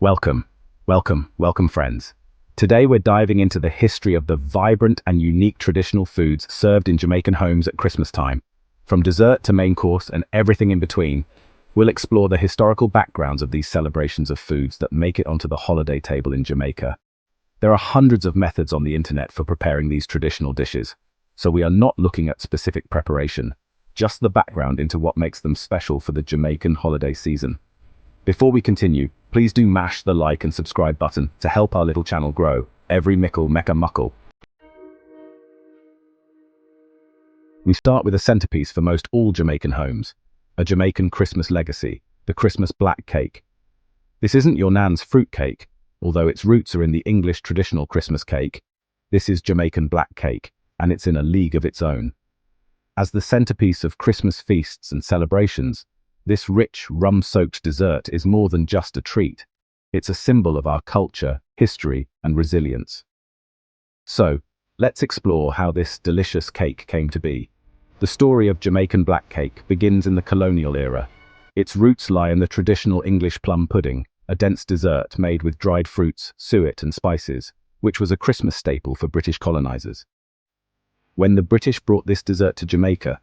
Welcome, welcome friends. Today we're diving into the history of the vibrant and unique traditional foods served in Jamaican homes at Christmas time. From dessert to main course and everything in between, we'll explore the historical backgrounds of these celebrations of foods that make it onto the holiday table in Jamaica. There are hundreds of methods on the internet for preparing these traditional dishes, so we are not looking at specific preparation, just the background into what makes them special for the Jamaican holiday season. Before we continue, please do mash the like and subscribe button to help our little channel grow. Every mickle mecca muckle. We start with a centerpiece for most all Jamaican homes, a Jamaican Christmas legacy, the Christmas black cake. This isn't your nan's fruit cake, although its roots are in the English traditional Christmas cake. This is Jamaican black cake, and it's in a league of its own. As the centerpiece of Christmas feasts and celebrations, this rich, rum-soaked dessert is more than just a treat. It's a symbol of our culture, history, and resilience. So, let's explore how this delicious cake came to be. The story of Jamaican black cake begins in the colonial era. Its roots lie in the traditional English plum pudding, a dense dessert made with dried fruits, suet, and spices, which was a Christmas staple for British colonizers. When the British brought this dessert to Jamaica,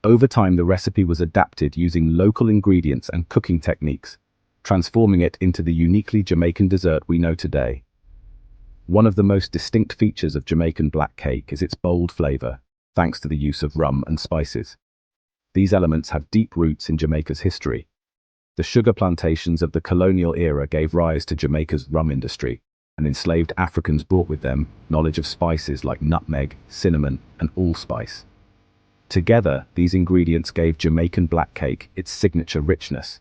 over time the recipe was adapted using local ingredients and cooking techniques, transforming it into the uniquely Jamaican dessert we know today. One of the most distinct features of Jamaican black cake is its bold flavor, thanks to the use of rum and spices. These elements have deep roots in Jamaica's history. The sugar plantations of the colonial era gave rise to Jamaica's rum industry, and enslaved Africans brought with them knowledge of spices like nutmeg, cinnamon, and allspice. Together, these ingredients gave Jamaican black cake its signature richness.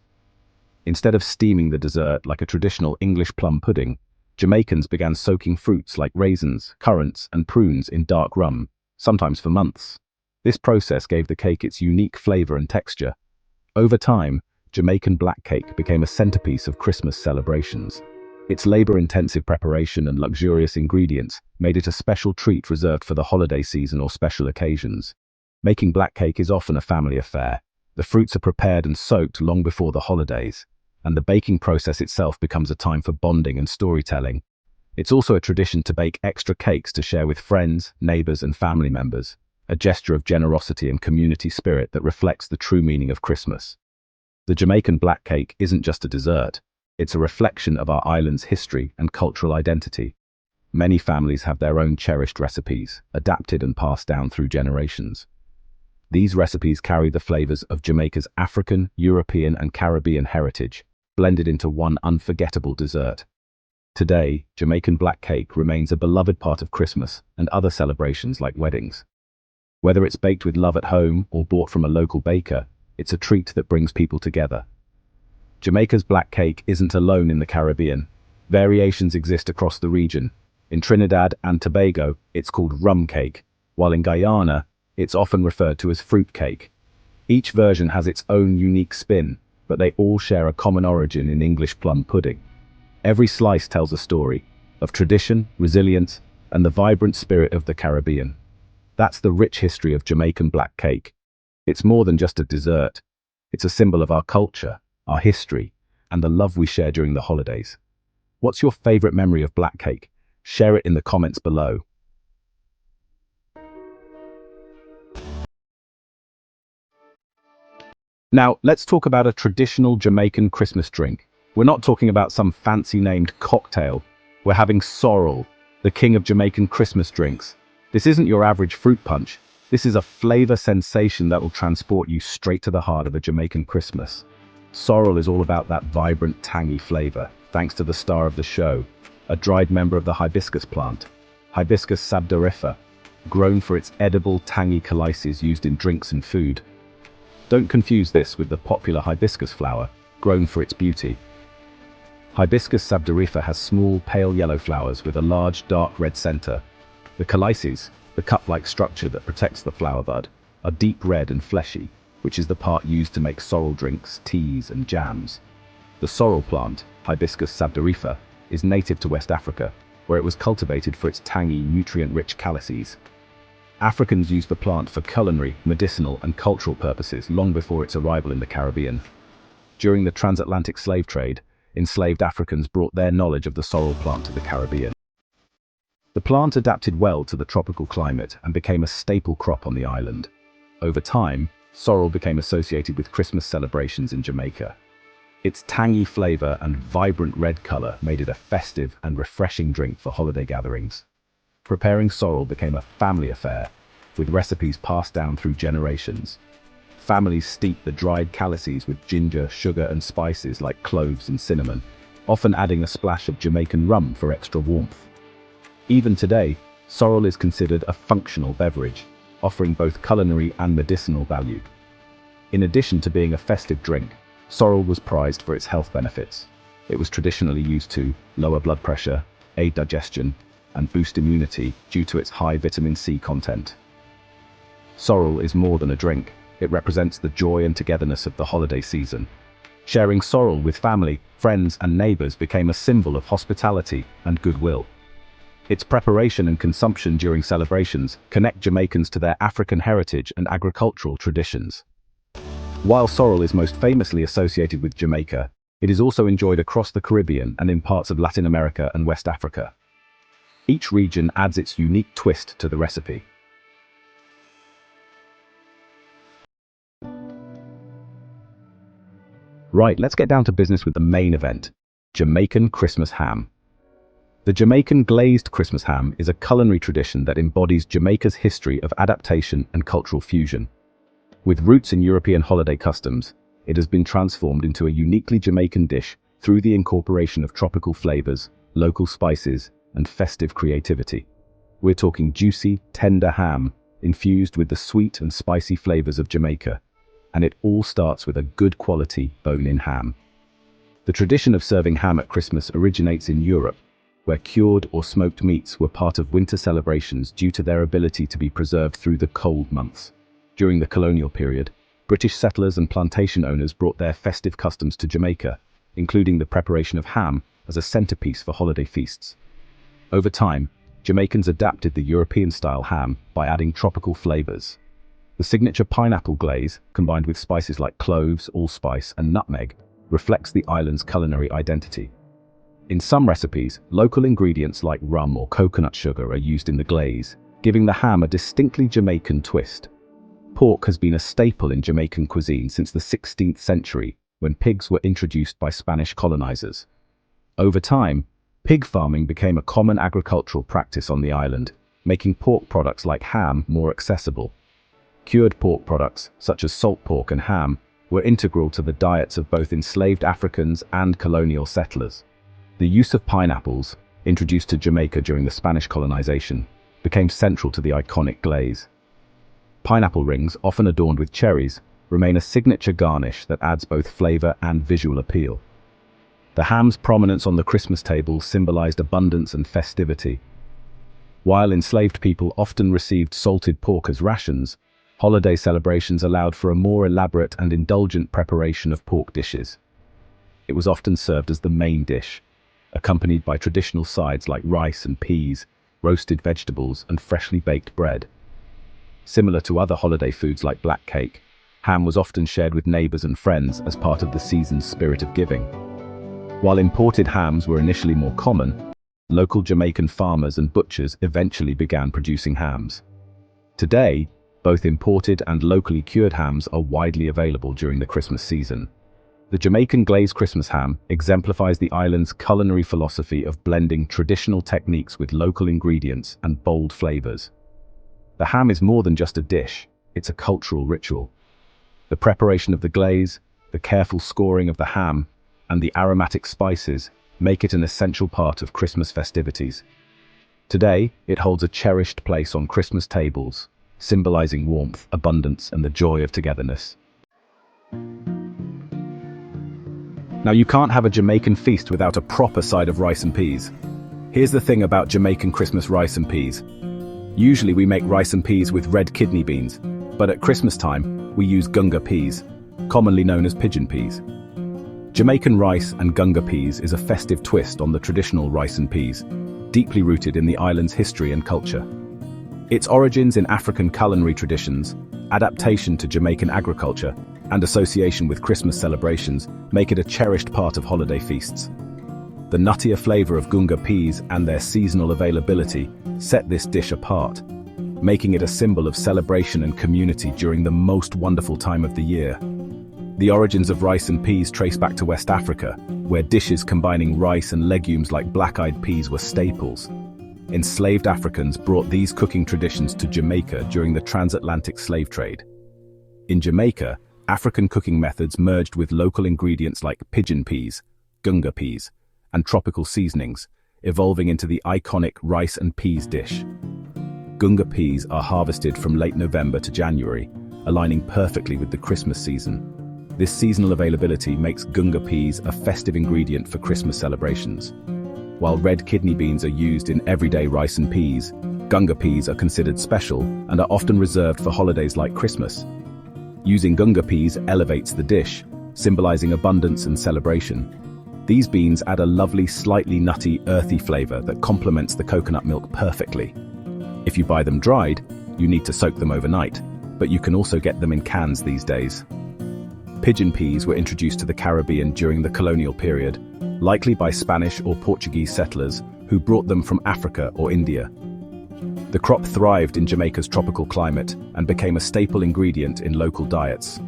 Instead of steaming the dessert like a traditional English plum pudding, Jamaicans began soaking fruits like raisins, currants, and prunes in dark rum, sometimes for months. This process gave the cake its unique flavor and texture. Over time, Jamaican black cake became a centerpiece of Christmas celebrations. Its labor-intensive preparation and luxurious ingredients made it a special treat reserved for the holiday season or special occasions. Making black cake is often a family affair. The fruits are prepared and soaked long before the holidays, and the baking process itself becomes a time for bonding and storytelling. It's also a tradition to bake extra cakes to share with friends, neighbors, and family members, a gesture of generosity and community spirit that reflects the true meaning of Christmas. The Jamaican black cake isn't just a dessert, it's a reflection of our island's history and cultural identity. Many families have their own cherished recipes, adapted and passed down through generations. These recipes carry the flavors of Jamaica's African, European, and Caribbean heritage, blended into one unforgettable dessert. Today, Jamaican black cake remains a beloved part of Christmas and other celebrations like weddings. Whether it's baked with love at home or bought from a local baker, it's a treat that brings people together. Jamaica's black cake isn't alone in the Caribbean. Variations exist across the region. In Trinidad and Tobago, it's called rum cake, while in Guyana, it's often referred to as fruit cake. Each version has its own unique spin, but they all share a common origin in English plum pudding. Every slice tells a story of tradition, resilience, and the vibrant spirit of the Caribbean. That's the rich history of Jamaican black cake. It's more than just a dessert. It's a symbol of our culture, our history, and the love we share during the holidays. What's your favorite memory of black cake? Share it in the comments below. Now, let's talk about a traditional Jamaican Christmas drink. We're not talking about some fancy named cocktail. We're having Sorrel, the king of Jamaican Christmas drinks. This isn't your average fruit punch. This is a flavor sensation that will transport you straight to the heart of a Jamaican Christmas. Sorrel is all about that vibrant, tangy flavor, thanks to the star of the show, a dried member of the hibiscus plant, Hibiscus sabdorifer, grown for its edible, tangy calyces used in drinks and food. Don't confuse this with the popular hibiscus flower, grown for its beauty. Hibiscus sabdorifer has small, pale yellow flowers with a large, dark red center. The calyces, the cup-like structure that protects the flower bud, are deep red and fleshy, which is the part used to make sorrel drinks, teas, and jams. The sorrel plant, Hibiscus sabdorifer, is native to West Africa, where it was cultivated for its tangy, nutrient-rich calyces. Africans used the plant for culinary, medicinal, and cultural purposes long before its arrival in the Caribbean. During the transatlantic slave trade, enslaved Africans brought their knowledge of the sorrel plant to the Caribbean. The plant adapted well to the tropical climate and became a staple crop on the island. Over time, sorrel became associated with Christmas celebrations in Jamaica. Its tangy flavor and vibrant red color made it a festive and refreshing drink for holiday gatherings. Preparing sorrel became a family affair, with recipes passed down through generations. Families steeped the dried calices with ginger, sugar, and spices like cloves and cinnamon, often adding a splash of Jamaican rum for extra warmth. Even today, sorrel is considered a functional beverage, offering both culinary and medicinal value. In addition to being a festive drink, sorrel was prized for its health benefits. It was traditionally used to lower blood pressure, aid digestion, and boost immunity due to its high vitamin C content. Sorrel is more than a drink. It represents the joy and togetherness of the holiday season. Sharing sorrel with family, friends, and neighbors became a symbol of hospitality and goodwill. Its preparation and consumption during celebrations connect Jamaicans to their African heritage and agricultural traditions. While sorrel is most famously associated with Jamaica, it is also enjoyed across the Caribbean and in parts of Latin America and West Africa. Each region adds its unique twist to the recipe. Right, let's get down to business with the main event, Jamaican Christmas ham. The Jamaican glazed Christmas ham is a culinary tradition that embodies Jamaica's history of adaptation and cultural fusion. With roots in European holiday customs, it has been transformed into a uniquely Jamaican dish through the incorporation of tropical flavors, local spices, and festive creativity. We're talking juicy, tender ham, infused with the sweet and spicy flavors of Jamaica, and it all starts with a good quality bone-in ham. The tradition of serving ham at Christmas originates in Europe, where cured or smoked meats were part of winter celebrations due to their ability to be preserved through the cold months. During the colonial period, British settlers and plantation owners brought their festive customs to Jamaica, including the preparation of ham as a centerpiece for holiday feasts. Over time, Jamaicans adapted the European-style ham by adding tropical flavors. The signature pineapple glaze, combined with spices like cloves, allspice, and nutmeg, reflects the island's culinary identity. In some recipes, local ingredients like rum or coconut sugar are used in the glaze, giving the ham a distinctly Jamaican twist. Pork has been a staple in Jamaican cuisine since the 16th century, when pigs were introduced by Spanish colonizers. Over time, pig farming became a common agricultural practice on the island, making pork products like ham more accessible. Cured pork products, such as salt pork and ham, were integral to the diets of both enslaved Africans and colonial settlers. The use of pineapples, introduced to Jamaica during the Spanish colonization, became central to the iconic glaze. Pineapple rings, often adorned with cherries, remain a signature garnish that adds both flavor and visual appeal. The ham's prominence on the Christmas table symbolized abundance and festivity. While enslaved people often received salted pork as rations, holiday celebrations allowed for a more elaborate and indulgent preparation of pork dishes. It was often served as the main dish, accompanied by traditional sides like rice and peas, roasted vegetables, and freshly baked bread. Similar to other holiday foods like black cake, ham was often shared with neighbors and friends as part of the season's spirit of giving. While imported hams were initially more common, local Jamaican farmers and butchers eventually began producing hams. Today, both imported and locally cured hams are widely available during the Christmas season. The Jamaican glazed Christmas ham exemplifies the island's culinary philosophy of blending traditional techniques with local ingredients and bold flavors. The ham is more than just a dish, it's a cultural ritual. The preparation of the glaze, the careful scoring of the ham, and the aromatic spices make it an essential part of Christmas festivities. Today, it holds a cherished place on Christmas tables, symbolizing warmth, abundance, and the joy of togetherness. Now, you can't have a Jamaican feast without a proper side of rice and peas. Here's the thing about Jamaican Christmas rice and peas. Usually we make rice and peas with red kidney beans, but at Christmas time, we use gunga peas, commonly known as pigeon peas. Jamaican rice and gunga peas is a festive twist on the traditional rice and peas, deeply rooted in the island's history and culture. Its origins in African culinary traditions, adaptation to Jamaican agriculture, and association with Christmas celebrations make it a cherished part of holiday feasts. The nuttier flavor of gunga peas and their seasonal availability set this dish apart, making it a symbol of celebration and community during the most wonderful time of the year. The origins of rice and peas trace back to West Africa, where dishes combining rice and legumes like black-eyed peas were staples. Enslaved Africans brought these cooking traditions to Jamaica during the transatlantic slave trade. In Jamaica, African cooking methods merged with local ingredients like pigeon peas, gunga peas, and tropical seasonings, evolving into the iconic rice and peas dish. Gunga peas are harvested from late November to January, aligning perfectly with the Christmas season. This seasonal availability makes gunga peas a festive ingredient for Christmas celebrations. While red kidney beans are used in everyday rice and peas, gunga peas are considered special and are often reserved for holidays like Christmas. Using gunga peas elevates the dish, symbolizing abundance and celebration. These beans add a lovely, slightly nutty, earthy flavor that complements the coconut milk perfectly. If you buy them dried, you need to soak them overnight, but you can also get them in cans these days. Pigeon peas were introduced to the Caribbean during the colonial period, likely by Spanish or Portuguese settlers who brought them from Africa or India. The crop thrived in Jamaica's tropical climate and became a staple ingredient in local diets.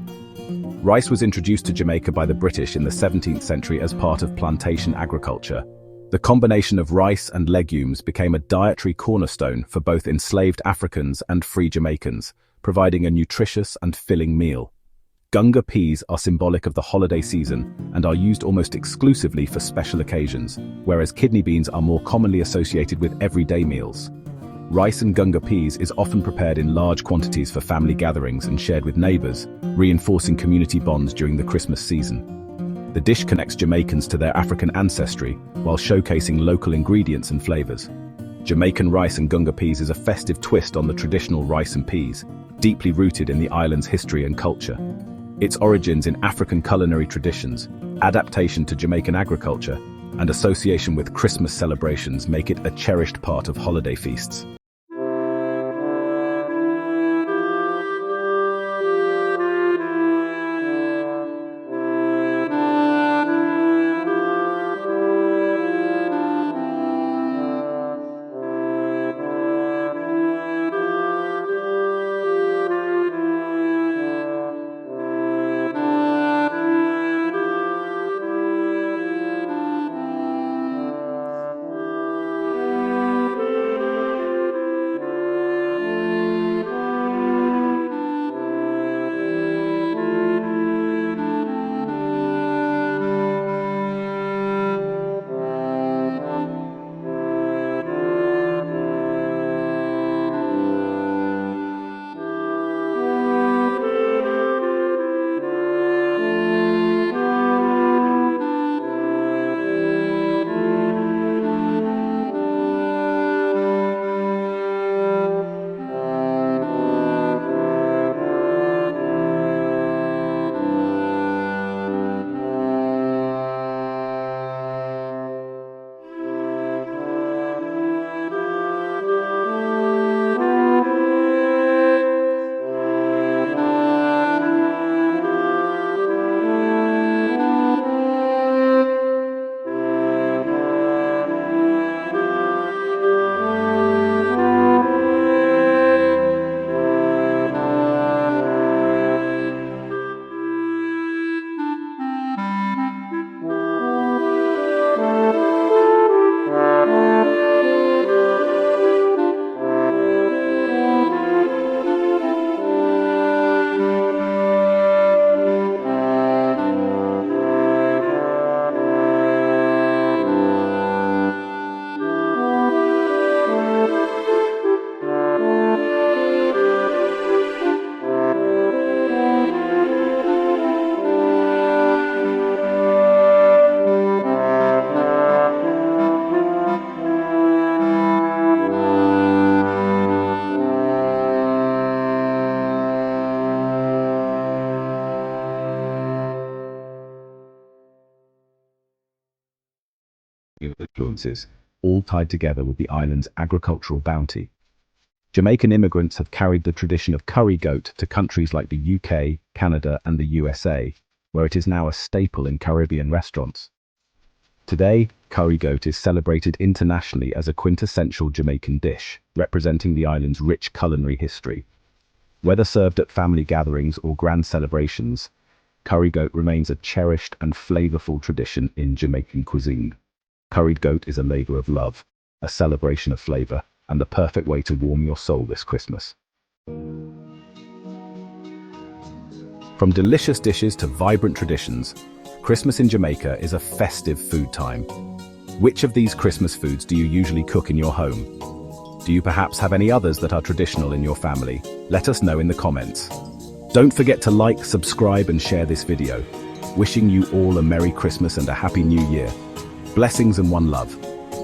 Rice was introduced to Jamaica by the British in the 17th century as part of plantation agriculture. The combination of rice and legumes became a dietary cornerstone for both enslaved Africans and free Jamaicans, providing a nutritious and filling meal. Gunga peas are symbolic of the holiday season and are used almost exclusively for special occasions, whereas kidney beans are more commonly associated with everyday meals. Rice and gunga peas is often prepared in large quantities for family gatherings and shared with neighbors, reinforcing community bonds during the Christmas season. The dish connects Jamaicans to their African ancestry while showcasing local ingredients and flavors. Jamaican rice and gunga peas is a festive twist on the traditional rice and peas, deeply rooted in the island's history and culture. Its origins in African culinary traditions, adaptation to Jamaican agriculture, and association with Christmas celebrations make it a cherished part of holiday feasts. Influences, all tied together with the island's agricultural bounty. Jamaican immigrants have carried the tradition of curry goat to countries like the UK, Canada, and the USA, where it is now a staple in Caribbean restaurants. Today, curry goat is celebrated internationally as a quintessential Jamaican dish, representing the island's rich culinary history. Whether served at family gatherings or grand celebrations, curry goat remains a cherished and flavorful tradition in Jamaican cuisine. Curried goat is a labor of love, a celebration of flavor, and the perfect way to warm your soul this Christmas. From delicious dishes to vibrant traditions, Christmas in Jamaica is a festive food time. Which of these Christmas foods do you usually cook in your home? Do you perhaps have any others that are traditional in your family? Let us know in the comments. Don't forget to like, subscribe, and share this video. Wishing you all a Merry Christmas and a Happy New Year. Blessings and one love.